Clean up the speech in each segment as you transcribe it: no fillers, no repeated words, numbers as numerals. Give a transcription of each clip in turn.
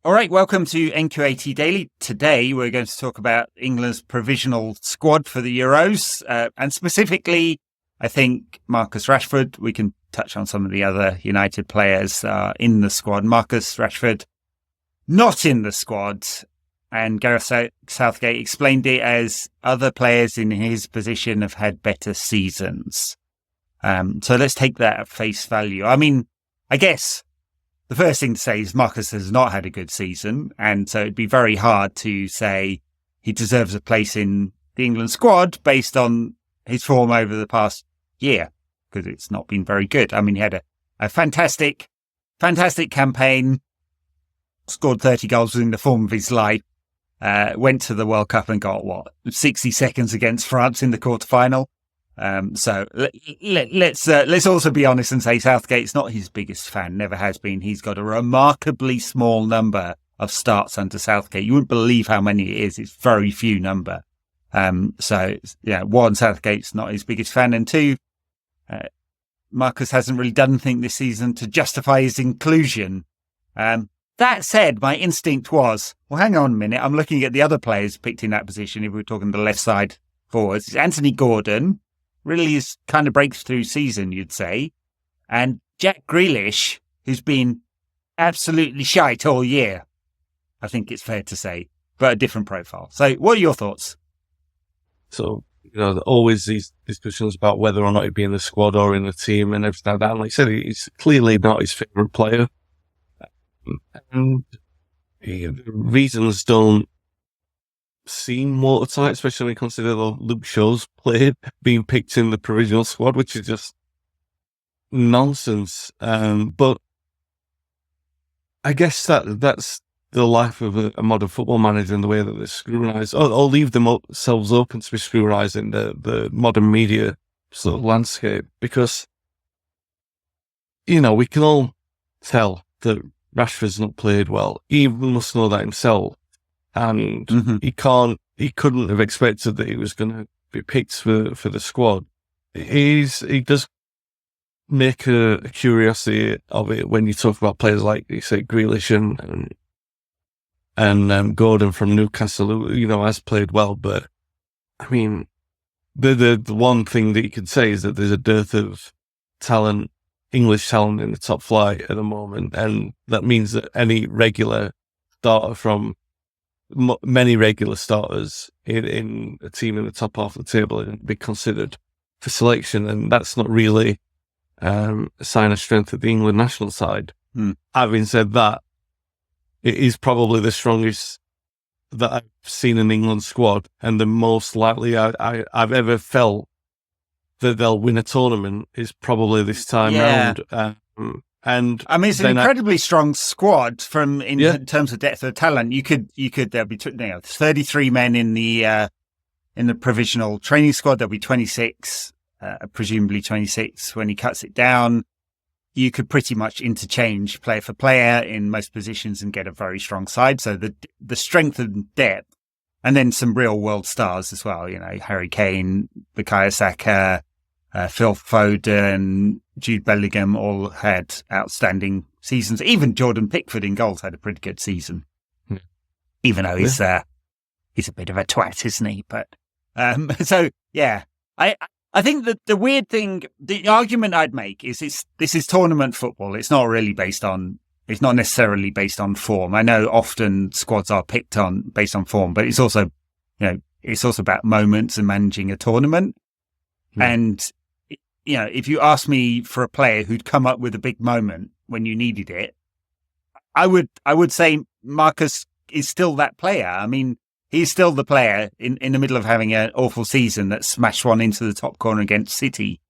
All right, welcome to NQAT Daily. Today, we're going to talk about England's provisional squad for the Euros, and specifically, I think, Marcus Rashford. We can touch on some of the other United players in the squad. Marcus Rashford, not in the squad, and Gareth Southgate explained it as other players in his position have had better seasons. So let's take that at face value. I mean, I guess the first thing to say is Marcus has not had a good season, and so it'd be very hard to say he deserves a place in the England squad based on his form over the past year, because it's not been very good. I mean, he had a fantastic campaign, scored 30 goals, was in the form of his life, went to the World Cup and got, 60 seconds against France in the quarterfinal. So let's also be honest and say Southgate's not his biggest fan, never has been. He's got a remarkably small number of starts under Southgate. You wouldn't believe how many it is. It's very few number. So yeah, one, Southgate's not his biggest fan, and two, Marcus hasn't really done anything this season to justify his inclusion. That said, my instinct was, well, hang on a minute. I'm looking at the other players picked in that position. If we're talking the left side forwards, it's Anthony Gordon. Really is kind of breakthrough season, you'd say. And Jack Grealish, who's been absolutely shite all year, I think it's fair to say, but a different profile. So what are your thoughts? So, always these discussions about whether or not he'd be in the squad or in the team and everything like that. And like I said, he's clearly not his favourite player. And the reasons don't seem watertight, especially when you consider Luke Shaw's played being picked in the provisional squad, which is just nonsense. But I guess that's the life of a modern football manager and the way that they're scrutinised. I'll leave themselves open to be scrutinised in the modern media sort of landscape, because we can all tell that Rashford's not played well. He must know that himself. And he couldn't have expected that he was going to be picked for the squad. He does make a curiosity of it when you talk about players like, you say, Grealish and Gordon from Newcastle, who, has played well. But, I mean, the one thing that you can say is that there's a dearth of talent, English talent in the top flight at the moment. And that means that any regular starter from many regular starters in a team in the top half of the table and be considered for selection, and that's not really a sign of strength at the England national side. Having said that, it is probably the strongest that I've seen in England squad, and the most likely I've ever felt that they'll win a tournament is probably this time round. And I mean, it's an incredibly strong squad in terms of depth of talent. You could there'll be 33 men in the provisional training squad. There'll be 26, presumably 26 when he cuts it down. You could pretty much interchange player for player in most positions and get a very strong side. So the strength and depth, and then some real world stars as well. Harry Kane, Bukayo Saka, Phil Foden, Jude Bellingham all had outstanding seasons. Even Jordan Pickford in goals had a pretty good season. Even though he's a bit of a twat, isn't he? But so yeah, I think that the weird thing, the argument I'd make is this is tournament football. It's not necessarily based on form. I know often squads are picked based on form, but it's also about moments and managing a tournament. And if you ask me for a player who'd come up with a big moment when you needed it, I would say Marcus is still that player. I mean, he's still the player in the middle of having an awful season that smashed one into the top corner against City.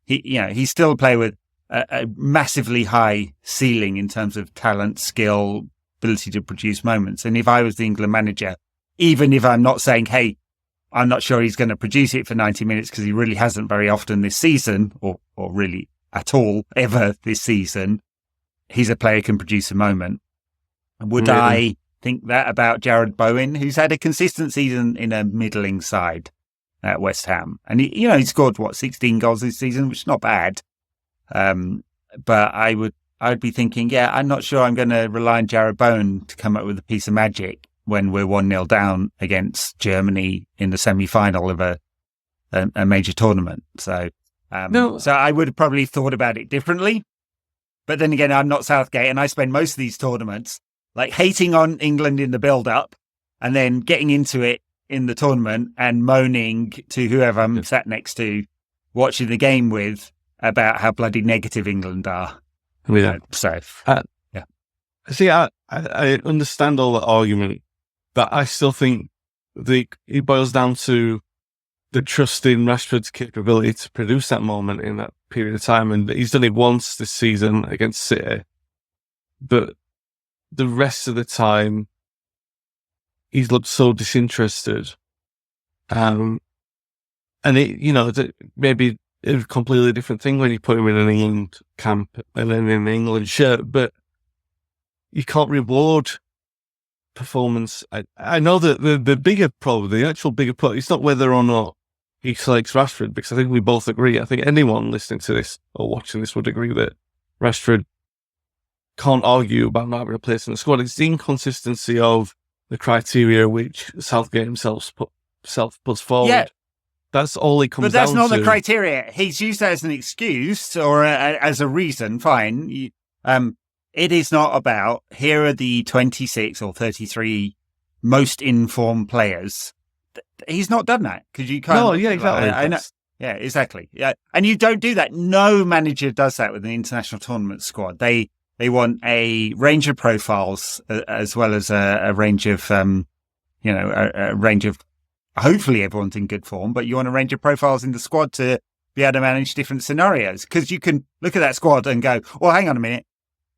He's still a player with a massively high ceiling in terms of talent, skill, ability to produce moments. And if I was the England manager, even if I'm not saying, hey, I'm not sure he's going to produce it for 90 minutes because he really hasn't very often this season, or really at all ever this season, he's a player who can produce a moment. Would I think that about Jared Bowen, who's had a consistent season in a middling side at West Ham? And he scored 16 goals this season, which is not bad. But I would I'd be thinking, yeah, I'm not sure I'm going to rely on Jared Bowen to come up with a piece of magic when we're 1-0 down against Germany in the semi-final of a major tournament. So, so I would have probably thought about it differently. But then again, I'm not Southgate, and I spend most of these tournaments like hating on England in the build-up and then getting into it in the tournament and moaning to whoever I'm sat next to, watching the game with, about how bloody negative England are. Yeah. Yeah. See, I understand all that argument, but I still think it boils down to the trust in Rashford's capability to produce that moment in that period of time. And he's done it once this season against City, but the rest of the time, he's looked so disinterested. And maybe it's a completely different thing when you put him in an England camp and then in an England shirt, but you can't reward performance. I know that the bigger problem, the actual bigger problem, it's not whether or not he selects Rashford, because I think we both agree. I think anyone listening to this or watching this would agree that Rashford can't argue about not having a place in the squad. It's the inconsistency of the criteria which Southgate himself puts forward. Yeah. That's all it comes down to. But that's not the criteria. He's used that as an excuse or as a reason. Fine. It is not about, here are the 26 or 33 most informed players. He's not done that because you can't. No, yeah, exactly. I know. Yeah, exactly. Yeah, and you don't do that. No manager does that with an international tournament squad. They want a range of profiles as well as a range of, a range of. Hopefully everyone's in good form, but you want a range of profiles in the squad to be able to manage different scenarios. Because you can look at that squad and go, well, hang on a minute.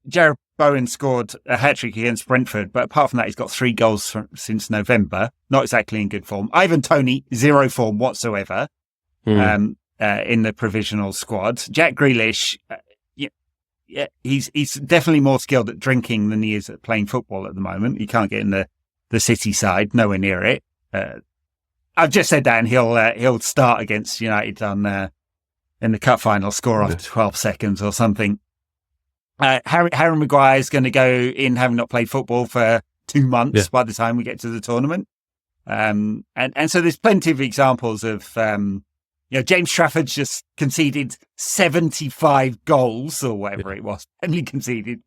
Jared Bowen scored a hat-trick against Brentford, but apart from that, he's got 3 goals since November. Not exactly in good form. Ivan Toney, 0 form whatsoever in the provisional squad. Jack Grealish, he's definitely more skilled at drinking than he is at playing football at the moment. He can't get in the City side, nowhere near it. I've just said that, and he'll start against United in the cup final, score after 12 seconds or something. Harry Maguire is going to go in having not played football for 2 months by the time we get to the tournament. And so there's plenty of examples of, James Trafford's just conceded 75 goals or whatever it was, only conceded.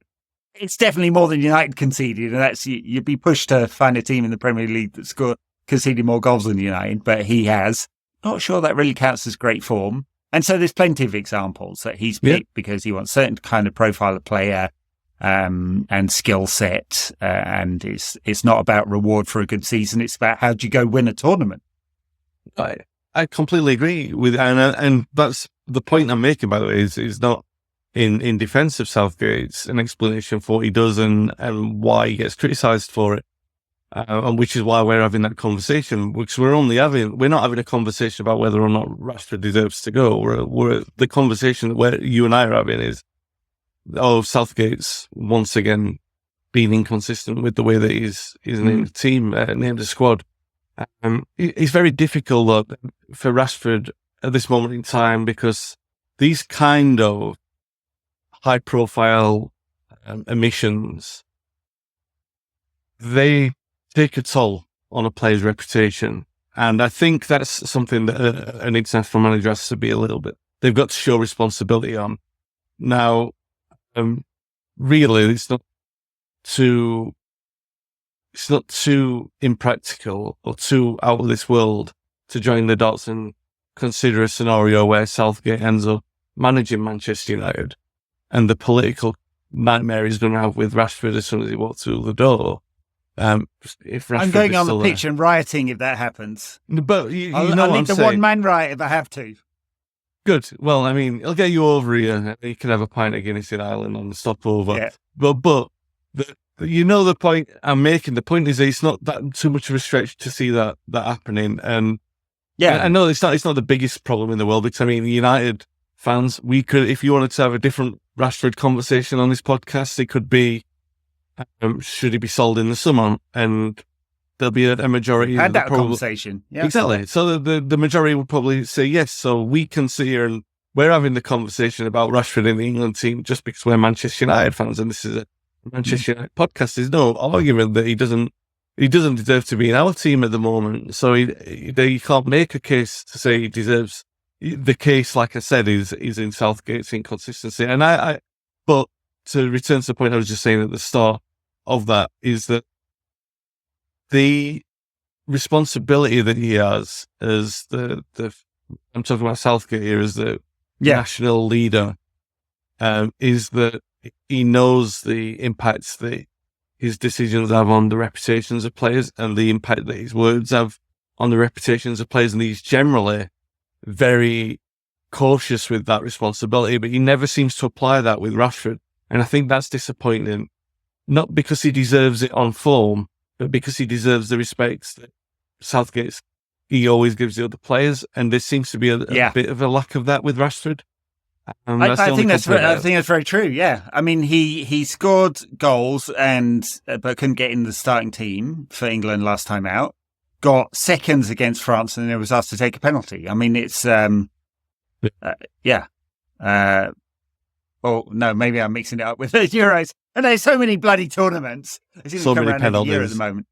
It's definitely more than United conceded, and that's you'd be pushed to find a team in the Premier League that conceded more goals than United, but he has. Not sure that really counts as great form. And so there's plenty of examples that he's picked because he wants certain kind of profile of player and skill set. And it's not about reward for a good season. It's about how do you go win a tournament. I completely agree with, and that's the point I'm making, by the way, is not in defense of Southgate. It's an explanation for what he does and why he gets criticized for it. And which is why we're having that conversation, which we're not having a conversation about whether or not Rashford deserves to go. We're the conversation where you and I are having is, Southgate's once again being inconsistent with the way that he's named the team, named the squad. It's very difficult for Rashford at this moment in time because these kind of high profile omissions, they take a toll on a player's reputation. And I think that's something that an international manager has to be they've got to show responsibility on. Now, really, it's not too impractical or too out of this world to join the dots and consider a scenario where Southgate ends up managing Manchester United and the political nightmare he's going to have with Rashford as soon as he walks through the door. If Rashford I'm going on the pitch and rioting if that happens. But I'll need the one-man riot if I have to. Good. Well, I mean, I'll get you over here. You can have a pint of Guinness in Ireland on the stopover. Yeah. But the point I'm making. The point is that it's not that too much of a stretch to see that happening. And I know it's not the biggest problem in the world because I mean, United fans, we could, if you wanted to have a different Rashford conversation on this podcast, it could be. Should he be sold in the summer? And there'll be a majority. Had that conversation. Yeah. Exactly. So the majority would probably say yes. So we can sit here and we're having the conversation about Rashford in the England team just because we're Manchester United fans, and this is a Manchester United podcast. There's no argument that he doesn't deserve to be in our team at the moment. So you can't make a case to say he deserves. The case, like I said, is in Southgate's inconsistency. And but to return to the point I was just saying at the start of that, is that the responsibility that he has as I'm talking about Southgate here, as the national leader, is that he knows the impacts that his decisions have on the reputations of players and the impact that his words have on the reputations of players. And he's generally very cautious with that responsibility, but he never seems to apply that with Rashford. And I think that's disappointing, not because he deserves it on form, but because he deserves the respect that he always gives the other players. And there seems to be a bit of a lack of that with Rashford. I think that's very true. Yeah, I mean, he scored goals but couldn't get in the starting team for England last time out. Got seconds against France, and then was asked to take a penalty. I mean, it's oh no, maybe I'm mixing it up with the Euros. And there's so many bloody tournaments. So many penalties every year at the moment.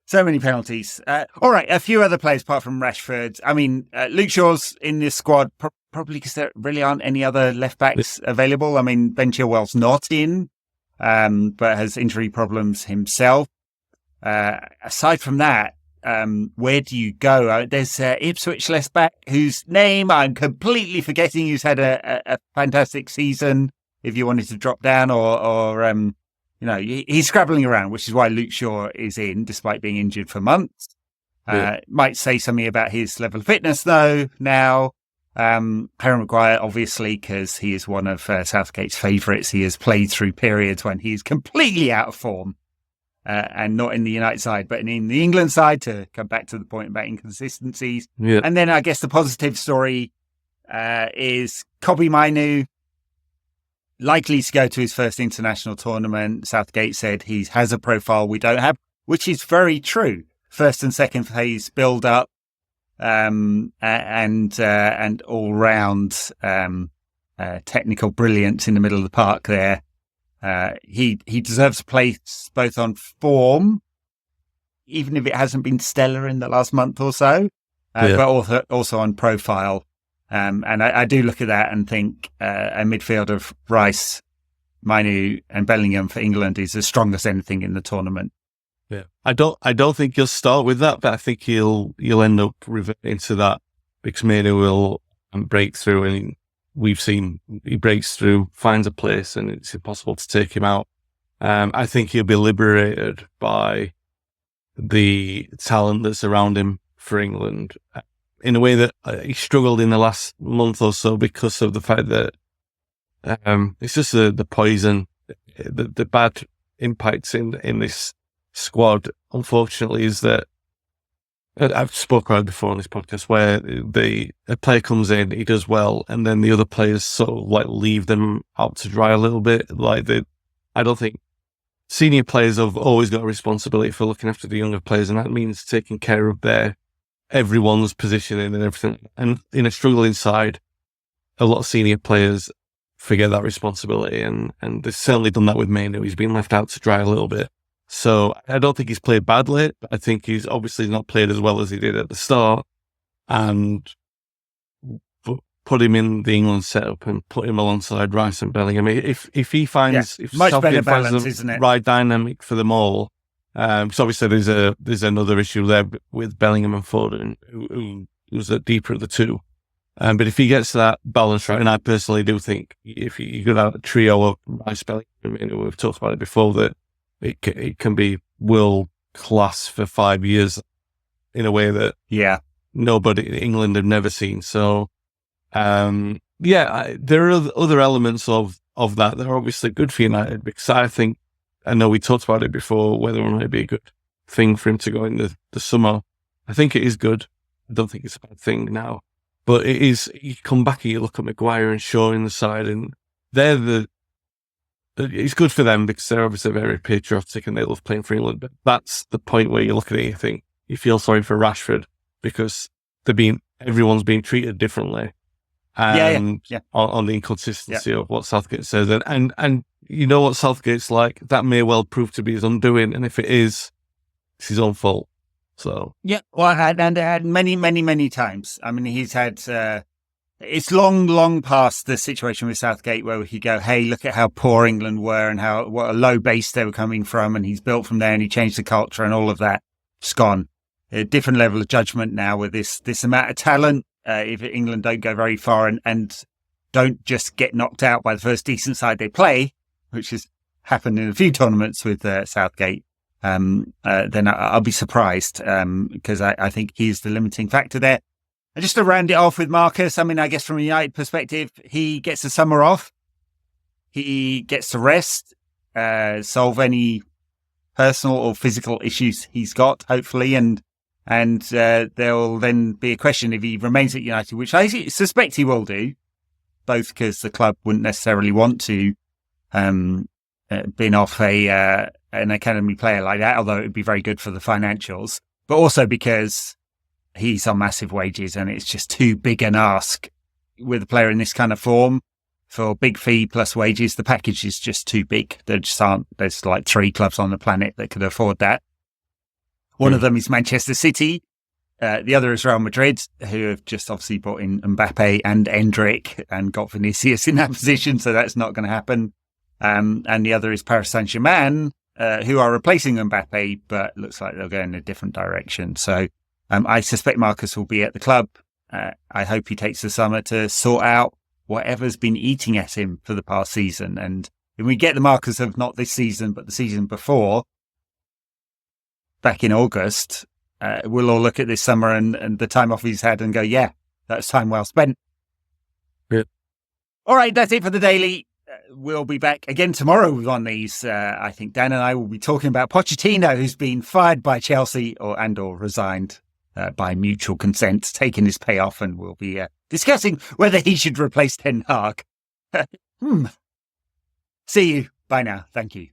So many penalties. All right, a few other players apart from Rashford. I mean, Luke Shaw's in this squad probably because there really aren't any other left backs available. I mean, Ben Chilwell's not in, but has injury problems himself. Aside from that, where do you go? There's Ipswich left back whose name I'm completely forgetting, who's had a fantastic season. If you wanted to drop down or he's scrabbling around, which is why Luke Shaw is in, despite being injured for months. Might say something about his level of fitness, though, now. Harry Maguire, obviously, because he is one of Southgate's favourites. He has played through periods when he's completely out of form, and not in the United side, but in the England side, to come back to the point about inconsistencies. Yeah. And then I guess the positive story is Kobbie Mainoo, likely to go to his first international tournament. Southgate said he has a profile we don't have, which is very true. First and second phase build up, and all round technical brilliance in the middle of the park there. He deserves a place both on form, even if it hasn't been stellar in the last month or so, but also on profile. And I do look at that and think a midfield of Rice, Mainoo and Bellingham for England is as strong as anything in the tournament. Yeah, I don't think he'll start with that, but I think he'll end up reverting to that because Mainoo will break through, and we've seen he breaks through, finds a place, and it's impossible to take him out. I think he'll be liberated by the talent that's around him for England in a way that he struggled in the last month or so because of the fact that it's just the poison, the bad impacts in this squad, unfortunately, is that I've spoken about before on this podcast where a player comes in, he does well, and then the other players sort of like leave them out to dry a little bit. I don't think senior players have always got a responsibility for looking after the younger players, and that means taking care of everyone's positioning and everything. And in a struggling side, a lot of senior players forget that responsibility, and they've certainly done that with Mainoo. He's been left out to dry a little bit. So I don't think he's played badly, but I think he's obviously not played as well as he did at the start. And put him in the England setup and put him alongside Rice and Bellingham. If he finds much better balance, isn't it? Right dynamic for them all. So obviously there's another issue there with Bellingham and Foden, who's deeper of the two. But if he gets that balance right, and I personally do think if you could have a trio of Rice, Bellingham, we've talked about it before, that it can be world class for 5 years in a way that nobody in England have never seen. So, there are other elements of that that are obviously good for United, because I know we talked about it before, whether or not it'd be a good thing for him to go in the summer. I think it is good. I don't think it's a bad thing now. But it is, you come back and you look at Maguire and Shaw in the side, and it's good for them because they're obviously very patriotic and they love playing for England. But that's the point where you look at it and you think, you feel sorry for Rashford because everyone's being treated differently. and Yeah. on the inconsistency of what Southgate says. And you know what Southgate's like, that may well prove to be his undoing. And if it is, it's his own fault. So Yeah, well, and many times. I mean, he's had. It's long past the situation with Southgate where we could go, hey, look at how poor England were and what a low base they were coming from, and he's built from there and he changed the culture and all of that. It's gone. A different level of judgment now with this amount of talent. If England don't go very far and don't just get knocked out by the first decent side they play, which has happened in a few tournaments with Southgate, then I'll be surprised because I think he's the limiting factor there. And just to round it off with Marcus, I mean, I guess from a United perspective, he gets the summer off. He gets to rest, solve any personal or physical issues he's got, hopefully. And there'll then be a question if he remains at United, which I suspect he will do, both because the club wouldn't necessarily want to bin off an academy player like that, although it would be very good for the financials, but also because he's on massive wages and it's just too big an ask with a player in this kind of form for big fee plus wages. The package is just too big. There's like 3 clubs on the planet that could afford that. One of them is Manchester City. The other is Real Madrid, who have just obviously brought in Mbappe and Endrick and got Vinicius in that position. So that's not going to happen. And the other is Paris Saint-Germain, who are replacing Mbappe, but looks like they'll go in a different direction. So I suspect Marcus will be at the club. I hope he takes the summer to sort out whatever's been eating at him for the past season. And if we get the Marcus of not this season, but the season before, back in August, we'll all look at this summer and the time off he's had and go, yeah, that's time well spent. Yeah. All right, that's it for the Daily. We'll be back again tomorrow on these. I think Dan and I will be talking about Pochettino, who's been fired by Chelsea or resigned by mutual consent, taking his payoff, and we'll be discussing whether he should replace Ten Hag. See you. Bye now. Thank you.